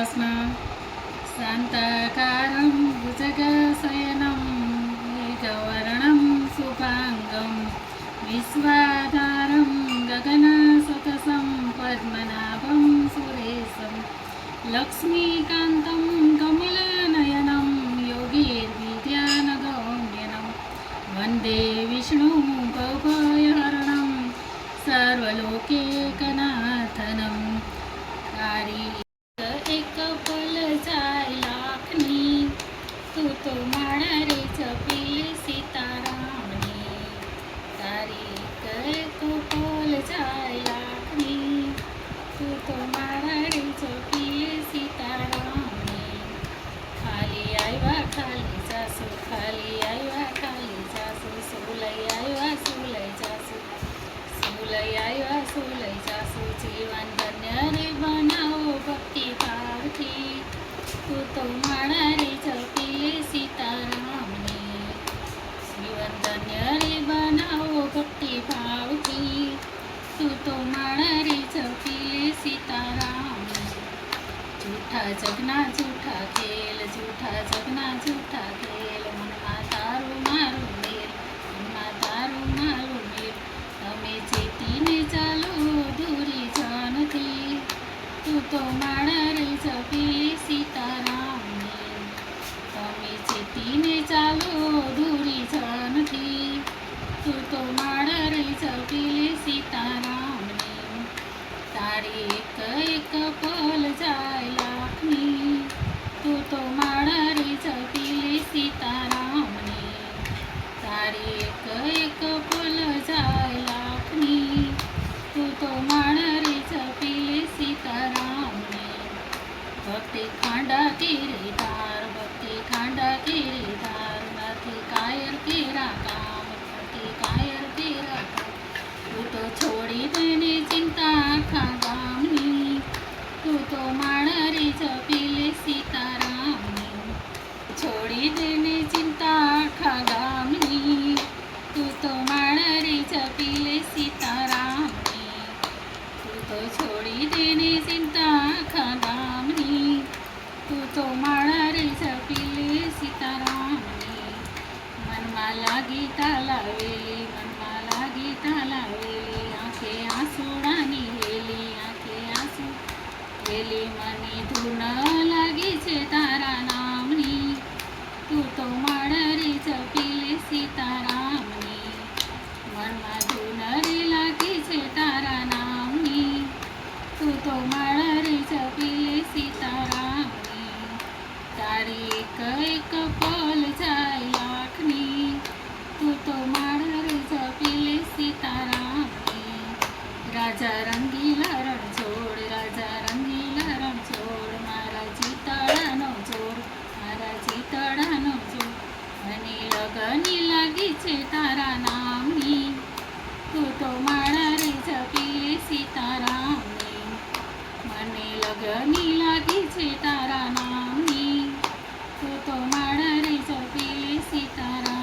उपासना शान्ताकारं भुजगशयनं मेघवर्णं शुभाङ्गं विश्वाधारं गगनसदृशं पद्मनाभं सुरेशं लक्ष्मीकान्तं कमलनयनं योगीर्विद्यानगम्यनं वन्दे विष्णुं भवभयहरणं सर्वलोकैकनाथनं तारी एक पल जाय लाखनी तू तो माळा रे जपिले सीतारामनी तारी एक पल जाय लाखनी तू तो माळा रे जपिले सीतारामनी खाली आयवा खाली जासू खाली आयवा खाली जासू सोलई आयवा सोलई जासू सोलई आयवा सोलई जासू जीवन धन्य रे बनाओ भक्ति भावથી તું તો માળા રે જપીલે સીતારામને જીવન ધન્ય રે બનાવો ભક્તિ ભાવથી તું તો માળા રે જપીલે સીતારામને જૂઠા જગના જૂઠા ખેલ જૂઠા જગના જૂઠા ખેલ મનમાં તારું મારું મેલ મનમાં તારું મારું મેલ તમે ચેતીને ચાલો દૂરી જાનથી તું તો માળા રે જપીલે સીતારામને તમે ચેતીને ચાલો દૂરી જાનથી તું તો માળા રે જપીલે સીતારામને તારી એક એક પલ જાય લાખની તું તો માળા રે જપીલે સીતારામને તારી એક એક પલ જાય લાખની તું તો માળા રે જપીલે સીતારામને ભક્તિ ખાંડા તેરે ધાર ભક્તિ ખાંડા તેરે ધાર નથી કાયર તેરા કામ નથી કાયર તેરા કામ તું તો છોડી દેને ચિંતા આખા ગામની તું તો માળા રે જપીલે સીતારામની છોડી દેને ચિંતા આખા ગામની તું તો માળા રે જપીલે સીતારામની તું તો છોડી દેને ચિંતા આખા ગામની તું તો માળા રે જપીલે સીતારામની મનમાં લાગી તાલાવેલી મનમાં લાગી તાલાવેલી આંખે આંસુડાની વેલી આંખે આંસુ વેલી મને ધૂન લાગી છે તારા નામની તું તો માળા રે જપીલે સીતારામની મનમાં ધૂન રે લાગી છે તારા નામની તું તો માળા રે જપીલે સીતારામની તારી એક એક પલ જાય લાખની તું તો માળા રે જપીલે સીતારામની રાજા રંગીલા રણછોડ રાજા રંગીલા રણછોડ મારા જીતળાનો જોડ મારા જીતળાનો જોડ મને લગની લાગી છે તારા નામની તું તો માળા રે જપીલે સીતારામની મને લગની લાગી છે તારા નામની તું તો માળા રે જપીલે સીતારામ